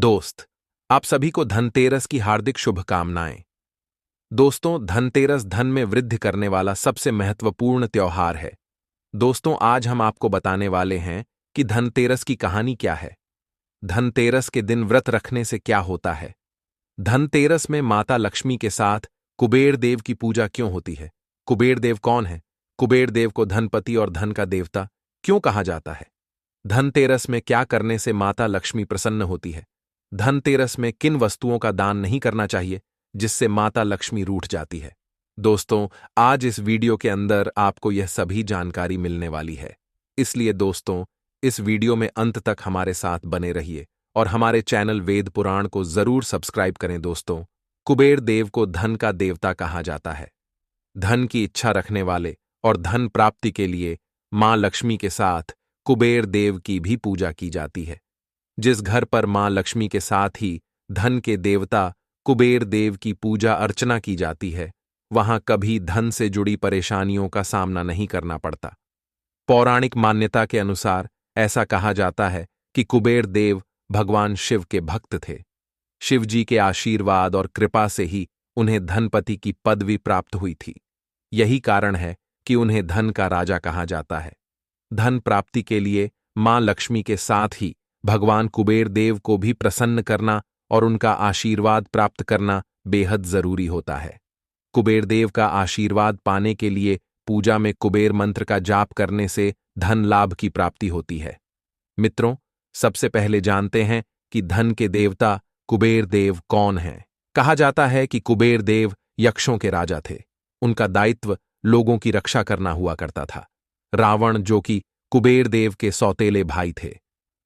दोस्त, आप सभी को धनतेरस की हार्दिक शुभकामनाएं। दोस्तों, धनतेरस धन में वृद्धि करने वाला सबसे महत्वपूर्ण त्योहार है। दोस्तों, आज हम आपको बताने वाले हैं कि धनतेरस की कहानी क्या है। धनतेरस के दिन व्रत रखने से क्या होता है। धनतेरस में माता लक्ष्मी के साथ कुबेर देव की पूजा क्यों होती है। कुबेर देव कौन है। कुबेर देव को धनपति और धन का देवता क्यों कहा जाता है। धनतेरस में क्या करने से माता लक्ष्मी प्रसन्न होती है। धनतेरस में किन वस्तुओं का दान नहीं करना चाहिए जिससे माता लक्ष्मी रूठ जाती है। दोस्तों, आज इस वीडियो के अंदर आपको यह सभी जानकारी मिलने वाली है। इसलिए दोस्तों, इस वीडियो में अंत तक हमारे साथ बने रहिए और हमारे चैनल वेद पुराण को जरूर सब्सक्राइब करें। दोस्तों, कुबेर देव को धन का देवता कहा जाता है। धन की इच्छा रखने वाले और धन प्राप्ति के लिए मां लक्ष्मी के साथ कुबेर देव की भी पूजा की जाती है। जिस घर पर मां लक्ष्मी के साथ ही धन के देवता कुबेर देव की पूजा अर्चना की जाती है, वहां कभी धन से जुड़ी परेशानियों का सामना नहीं करना पड़ता। पौराणिक मान्यता के अनुसार ऐसा कहा जाता है कि कुबेर देव भगवान शिव के भक्त थे। शिव जी के आशीर्वाद और कृपा से ही उन्हें धनपति की पदवी प्राप्त हुई थी। यही कारण है कि उन्हें धन का राजा कहा जाता है। धन प्राप्ति के लिए मां लक्ष्मी के साथ ही भगवान कुबेर देव को भी प्रसन्न करना और उनका आशीर्वाद प्राप्त करना बेहद जरूरी होता है। कुबेर देव का आशीर्वाद पाने के लिए पूजा में कुबेर मंत्र का जाप करने से धन लाभ की प्राप्ति होती है। मित्रों, सबसे पहले जानते हैं कि धन के देवता कुबेर देव कौन हैं। कहा जाता है कि कुबेर देव यक्षों के राजा थे। उनका दायित्व लोगों की रक्षा करना हुआ करता था। रावण, जो कि कुबेर देव के सौतेले भाई थे,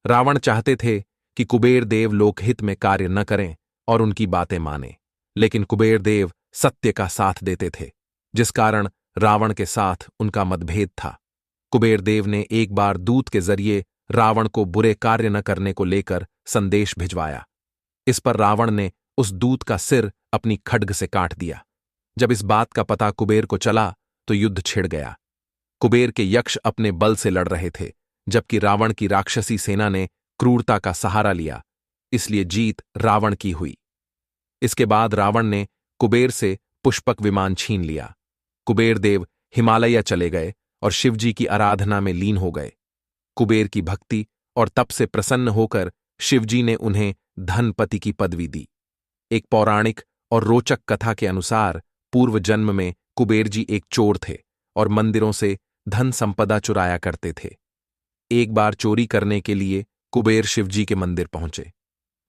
रावण चाहते थे कि कुबेर देव लोकहित में कार्य न करें और उनकी बातें माने, लेकिन कुबेर देव सत्य का साथ देते थे, जिस कारण रावण के साथ उनका मतभेद था। कुबेर देव ने एक बार दूत के जरिए रावण को बुरे कार्य न करने को लेकर संदेश भिजवाया। इस पर रावण ने उस दूत का सिर अपनी खड्ग से काट दिया। जब इस बात का पता कुबेर को चला तो युद्ध छिड़ गया। कुबेर के यक्ष अपने बल से लड़ रहे थे, जबकि रावण की राक्षसी सेना ने क्रूरता का सहारा लिया, इसलिए जीत रावण की हुई। इसके बाद रावण ने कुबेर से पुष्पक विमान छीन लिया। कुबेर देव हिमालय चले गए और शिवजी की आराधना में लीन हो गए। कुबेर की भक्ति और तप से प्रसन्न होकर शिवजी ने उन्हें धनपति की पदवी दी। एक पौराणिक और रोचक कथा के अनुसार पूर्व जन्म में कुबेर जी एक चोर थे और मंदिरों से धन संपदा चुराया करते थे। एक बार चोरी करने के लिए कुबेर शिवजी के मंदिर पहुंचे।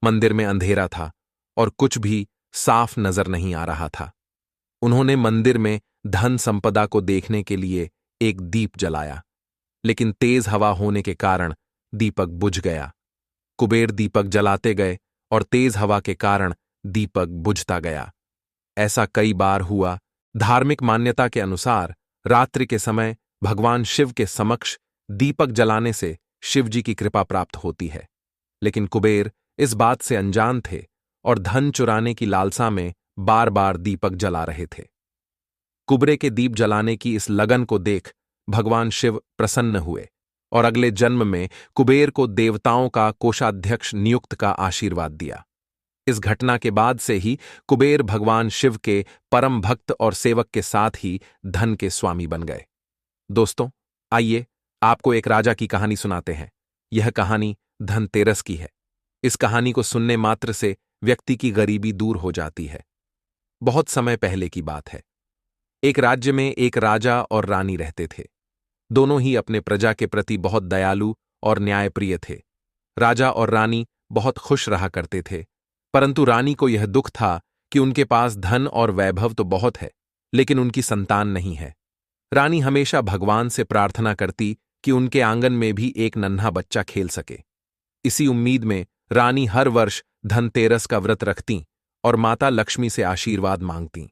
मंदिर में अंधेरा था और कुछ भी साफ नजर नहीं आ रहा था। उन्होंने मंदिर में धन संपदा को देखने के लिए एक दीप जलाया, लेकिन तेज हवा होने के कारण दीपक बुझ गया। कुबेर दीपक जलाते गए और तेज हवा के कारण दीपक बुझता गया। ऐसा कई बार हुआ। धार्मिक मान्यता के अनुसार रात्रि के समय भगवान शिव के समक्ष दीपक जलाने से शिव जी की कृपा प्राप्त होती है, लेकिन कुबेर इस बात से अनजान थे और धन चुराने की लालसा में बार बार दीपक जला रहे थे। कुबेर के दीप जलाने की इस लगन को देख भगवान शिव प्रसन्न हुए और अगले जन्म में कुबेर को देवताओं का कोषाध्यक्ष नियुक्त का आशीर्वाद दिया। इस घटना के बाद से ही कुबेर भगवान शिव के परम भक्त और सेवक के साथ ही धन के स्वामी बन गए। दोस्तों, आइए आपको एक राजा की कहानी सुनाते हैं। यह कहानी धनतेरस की है। इस कहानी को सुनने मात्र से व्यक्ति की गरीबी दूर हो जाती है। बहुत समय पहले की बात है। एक राज्य में एक राजा और रानी रहते थे। दोनों ही अपने प्रजा के प्रति बहुत दयालु और न्यायप्रिय थे। राजा और रानी बहुत खुश रहा करते थे, परंतु रानी को यह दुख था कि उनके पास धन और वैभव तो बहुत है, लेकिन उनकी संतान नहीं है। रानी हमेशा भगवान से प्रार्थना करती कि उनके आंगन में भी एक नन्हा बच्चा खेल सके। इसी उम्मीद में रानी हर वर्ष धनतेरस का व्रत रखती और माता लक्ष्मी से आशीर्वाद मांगती।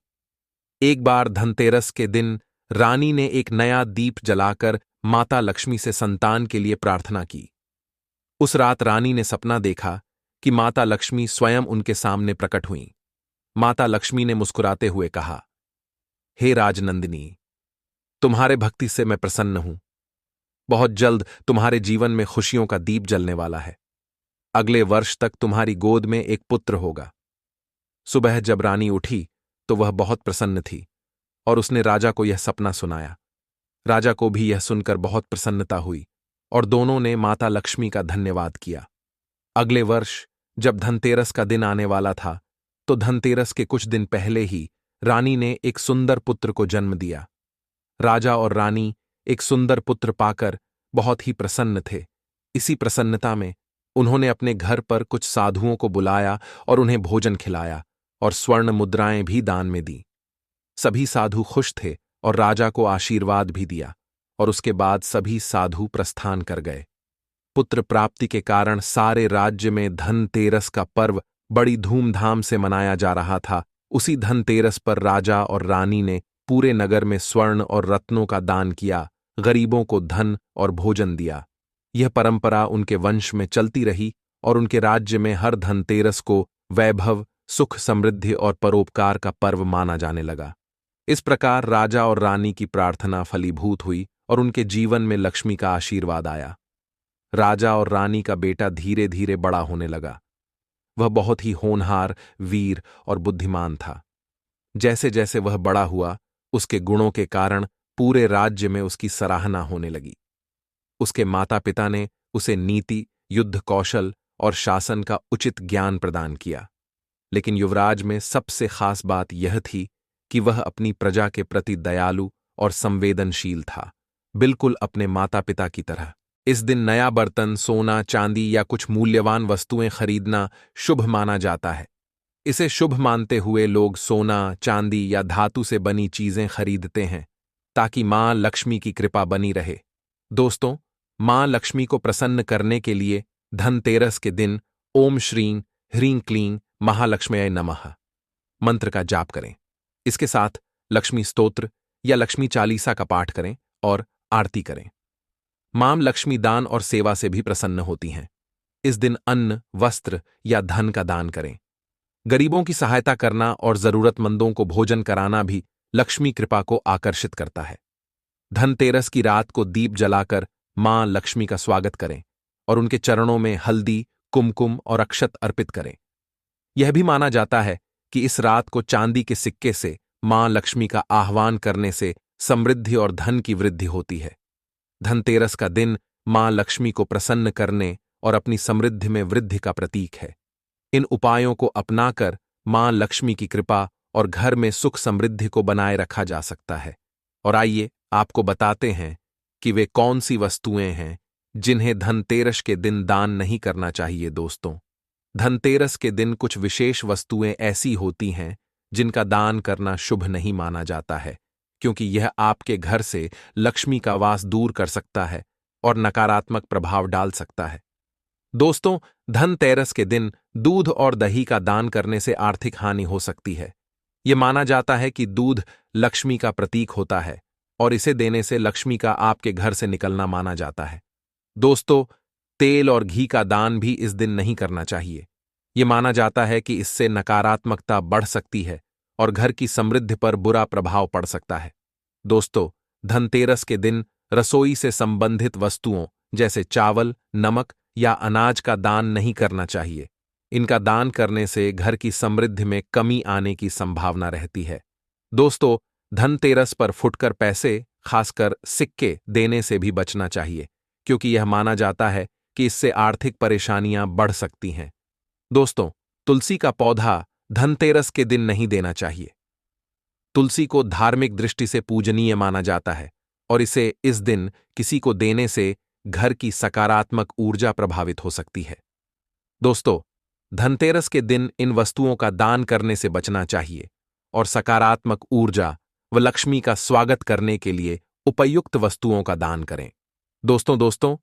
एक बार धनतेरस के दिन रानी ने एक नया दीप जलाकर माता लक्ष्मी से संतान के लिए प्रार्थना की। उस रात रानी ने सपना देखा कि माता लक्ष्मी स्वयं उनके सामने प्रकट हुईं। माता लक्ष्मी ने मुस्कुराते हुए कहा, हे राजनंदिनी, तुम्हारे भक्ति से मैं प्रसन्न हूं। बहुत जल्द तुम्हारे जीवन में खुशियों का दीप जलने वाला है। अगले वर्ष तक तुम्हारी गोद में एक पुत्र होगा। सुबह जब रानी उठी तो वह बहुत प्रसन्न थी और उसने राजा को यह सपना सुनाया। राजा को भी यह सुनकर बहुत प्रसन्नता हुई और दोनों ने माता लक्ष्मी का धन्यवाद किया। अगले वर्ष जब धनतेरस का दिन आने वाला था तो धनतेरस के कुछ दिन पहले ही रानी ने एक सुंदर पुत्र को जन्म दिया। राजा और रानी एक सुंदर पुत्र पाकर बहुत ही प्रसन्न थे। इसी प्रसन्नता में उन्होंने अपने घर पर कुछ साधुओं को बुलाया और उन्हें भोजन खिलाया और स्वर्ण मुद्राएं भी दान में दी। सभी साधु खुश थे और राजा को आशीर्वाद भी दिया और उसके बाद सभी साधु प्रस्थान कर गए। पुत्र प्राप्ति के कारण सारे राज्य में धनतेरस का पर्व बड़ी धूमधाम से मनाया जा रहा था। उसी धनतेरस पर राजा और रानी ने पूरे नगर में स्वर्ण और रत्नों का दान किया, गरीबों को धन और भोजन दिया। यह परंपरा उनके वंश में चलती रही और उनके राज्य में हर धनतेरस को वैभव, सुख, समृद्धि और परोपकार का पर्व माना जाने लगा। इस प्रकार राजा और रानी की प्रार्थना फलीभूत हुई और उनके जीवन में लक्ष्मी का आशीर्वाद आया। राजा और रानी का बेटा धीरे धीरे बड़ा होने लगा। वह बहुत ही होनहार, वीर और बुद्धिमान था। जैसे जैसे वह बड़ा हुआ, उसके गुणों के कारण पूरे राज्य में उसकी सराहना होने लगी। उसके माता पिता ने उसे नीति, युद्ध कौशल और शासन का उचित ज्ञान प्रदान किया। लेकिन युवराज में सबसे खास बात यह थी कि वह अपनी प्रजा के प्रति दयालु और संवेदनशील था, बिल्कुल अपने माता पिता की तरह। इस दिन नया बर्तन, सोना, चांदी या कुछ मूल्यवान वस्तुएं खरीदना शुभ माना जाता है। इसे शुभ मानते हुए लोग सोना, चांदी या धातु से बनी चीजें खरीदते हैं ताकि मां लक्ष्मी की कृपा बनी रहे। दोस्तों, मां लक्ष्मी को प्रसन्न करने के लिए धनतेरस के दिन ओम श्रीं ह्रीं क्लीं महालक्ष्म्यै नमः मंत्र का जाप करें। इसके साथ लक्ष्मी स्तोत्र या लक्ष्मी चालीसा का पाठ करें और आरती करें। मां लक्ष्मी दान और सेवा से भी प्रसन्न होती हैं। इस दिन अन्न, वस्त्र या धन का दान करें। गरीबों की सहायता करना और जरूरतमंदों को भोजन कराना भी लक्ष्मी कृपा को आकर्षित करता है। धनतेरस की रात को दीप जलाकर मां लक्ष्मी का स्वागत करें और उनके चरणों में हल्दी, कुमकुम और अक्षत अर्पित करें। यह भी माना जाता है कि इस रात को चांदी के सिक्के से मां लक्ष्मी का आह्वान करने से समृद्धि और धन की वृद्धि होती है। धनतेरस का दिन मां लक्ष्मी को प्रसन्न करने और अपनी समृद्धि में वृद्धि का प्रतीक है। इन उपायों को अपनाकर मां लक्ष्मी की कृपा और घर में सुख समृद्धि को बनाए रखा जा सकता है। और आइए आपको बताते हैं कि वे कौन सी वस्तुएं हैं जिन्हें धनतेरस के दिन दान नहीं करना चाहिए। दोस्तों, धनतेरस के दिन कुछ विशेष वस्तुएं ऐसी होती हैं जिनका दान करना शुभ नहीं माना जाता है, क्योंकि यह आपके घर से लक्ष्मी का वास दूर कर सकता है और नकारात्मक प्रभाव डाल सकता है। दोस्तों, धनतेरस के दिन दूध और दही का दान करने से आर्थिक हानि हो सकती है। यह माना जाता है कि दूध लक्ष्मी का प्रतीक होता है और इसे देने से लक्ष्मी का आपके घर से निकलना माना जाता है। दोस्तों, तेल और घी का दान भी इस दिन नहीं करना चाहिए। यह माना जाता है कि इससे नकारात्मकता बढ़ सकती है और घर की समृद्धि पर बुरा प्रभाव पड़ सकता है। दोस्तों, धनतेरस के दिन रसोई से संबंधित वस्तुओं जैसे चावल, नमक या अनाज का दान नहीं करना चाहिए। इनका दान करने से घर की समृद्धि में कमी आने की संभावना रहती है। दोस्तों, धनतेरस पर फुटकर पैसे, खासकर सिक्के, देने से भी बचना चाहिए, क्योंकि यह माना जाता है कि इससे आर्थिक परेशानियां बढ़ सकती हैं। दोस्तों, तुलसी का पौधा धनतेरस के दिन नहीं देना चाहिए। तुलसी को धार्मिक दृष्टि से पूजनीय माना जाता है और इसे इस दिन किसी को देने से घर की सकारात्मक ऊर्जा प्रभावित हो सकती है। दोस्तों, धनतेरस के दिन इन वस्तुओं का दान करने से बचना चाहिए और सकारात्मक ऊर्जा व लक्ष्मी का स्वागत करने के लिए उपयुक्त वस्तुओं का दान करें। दोस्तों,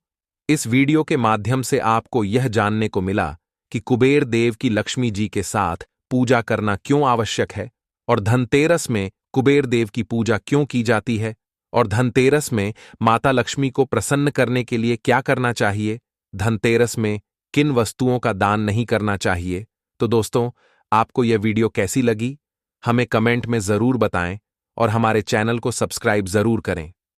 इस वीडियो के माध्यम से आपको यह जानने को मिला कि कुबेर देव की लक्ष्मी जी के साथ पूजा करना क्यों आवश्यक है और धनतेरस में कुबेर देव की पूजा क्यों की जाती है और धनतेरस में माता लक्ष्मी को प्रसन्न करने के लिए क्या करना चाहिए, धनतेरस में किन वस्तुओं का दान नहीं करना चाहिए। तो दोस्तों, आपको यह वीडियो कैसी लगी हमें कमेंट में जरूर बताएं और हमारे चैनल को सब्सक्राइब जरूर करें।